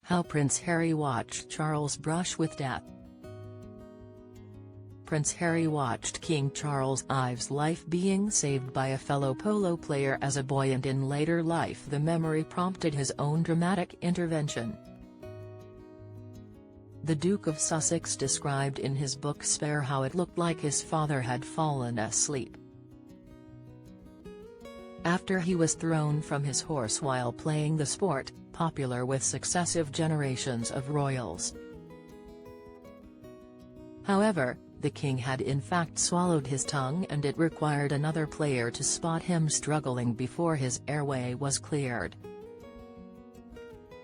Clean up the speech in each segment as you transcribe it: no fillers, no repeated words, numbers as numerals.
How Prince Harry watched Charles brush with death. Prince Harry watched King Charles Ives' life being saved by a fellow polo player as a boy, and in later life the memory prompted his own dramatic intervention. The Duke of Sussex described in his book Spare how it looked like his father had fallen asleep after he was thrown from his horse while playing the sport, popular with successive generations of royals. However, the king had in fact swallowed his tongue, and it required another player to spot him struggling before his airway was cleared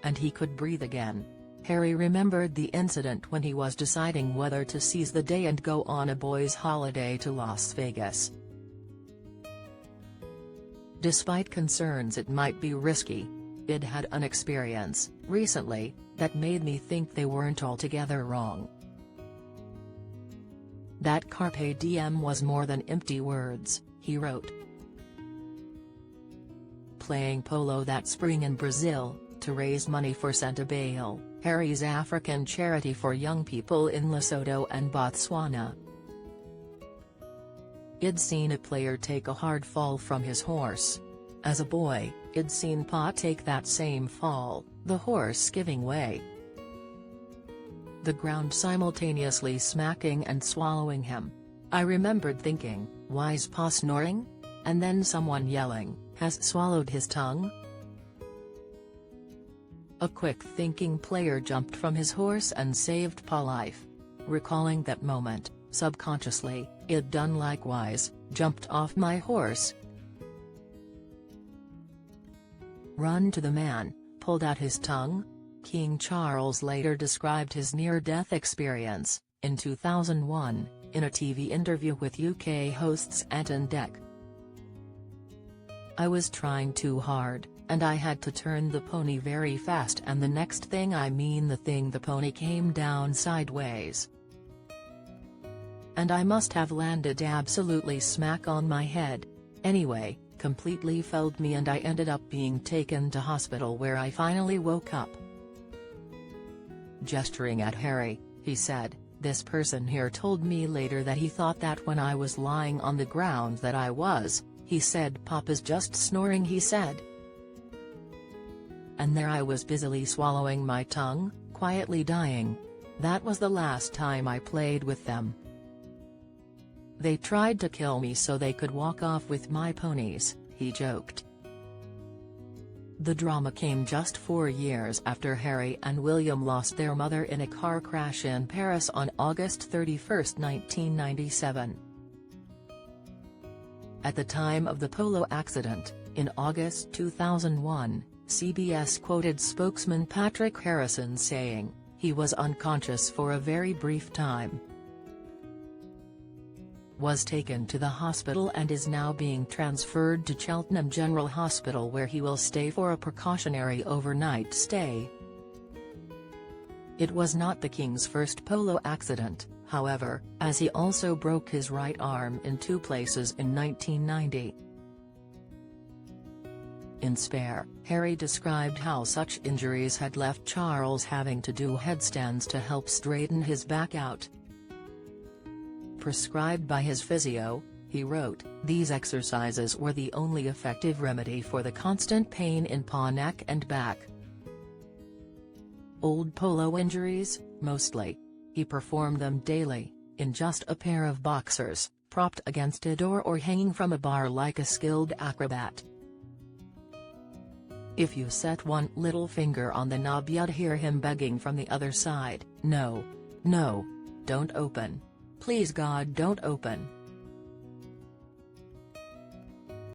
and he could breathe again. Harry remembered the incident when he was deciding whether to seize the day and go on a boys' holiday to Las Vegas. Despite concerns it might be risky, I'd had an experience, recently, that made me think they weren't altogether wrong. That carpe diem was more than empty words, he wrote. Playing polo that spring in Brazil, to raise money for Santa Bail, Harry's African charity for young people in Lesotho and Botswana. I'd seen a player take a hard fall from his horse. As a boy, I'd seen Pa take that same fall, the horse giving way, the ground simultaneously smacking and swallowing him. I remembered thinking, why's Pa snoring? And then someone yelling, has swallowed his tongue? A quick-thinking player jumped from his horse and saved Pa's life. Recalling that moment, subconsciously, I'd done likewise, jumped off my horse, run to the man, pulled out his tongue. King Charles later described his near-death experience, in 2001, in a TV interview with UK hosts Ant and Dec. I was trying too hard, and I had to turn the pony very fast, and the next thing the pony came down sideways. And I must have landed absolutely smack on my head. Anyway, completely felled me, and I ended up being taken to hospital where I finally woke up. Gesturing at Harry, he said, "This person here told me later that he thought that when I was lying on the ground that I was," he said. "Papa's just snoring," he said. And there I was busily swallowing my tongue, quietly dying. That was the last time I played with them. They tried to kill me so they could walk off with my ponies, he joked. The drama came just 4 years after Harry and William lost their mother in a car crash in Paris on August 31, 1997. At the time of the polo accident, in August 2001, CBS quoted spokesman Patrick Harrison saying, "He was unconscious for a very brief time, was taken to the hospital and is now being transferred to Cheltenham General Hospital, where he will stay for a precautionary overnight stay." It was not the King's first polo accident, however, as he also broke his right arm in 2 places in 1990. In Spare, Harry described how such injuries had left Charles having to do headstands to help straighten his back out. Prescribed by his physio, he wrote, "These exercises were the only effective remedy for the constant pain in Pa, neck and back. Old polo injuries, mostly. He performed them daily, in just a pair of boxers, propped against a door or hanging from a bar like a skilled acrobat. If you set one little finger on the knob you'd hear him begging from the other side, 'No. No. Don't open. Please God, don't open.'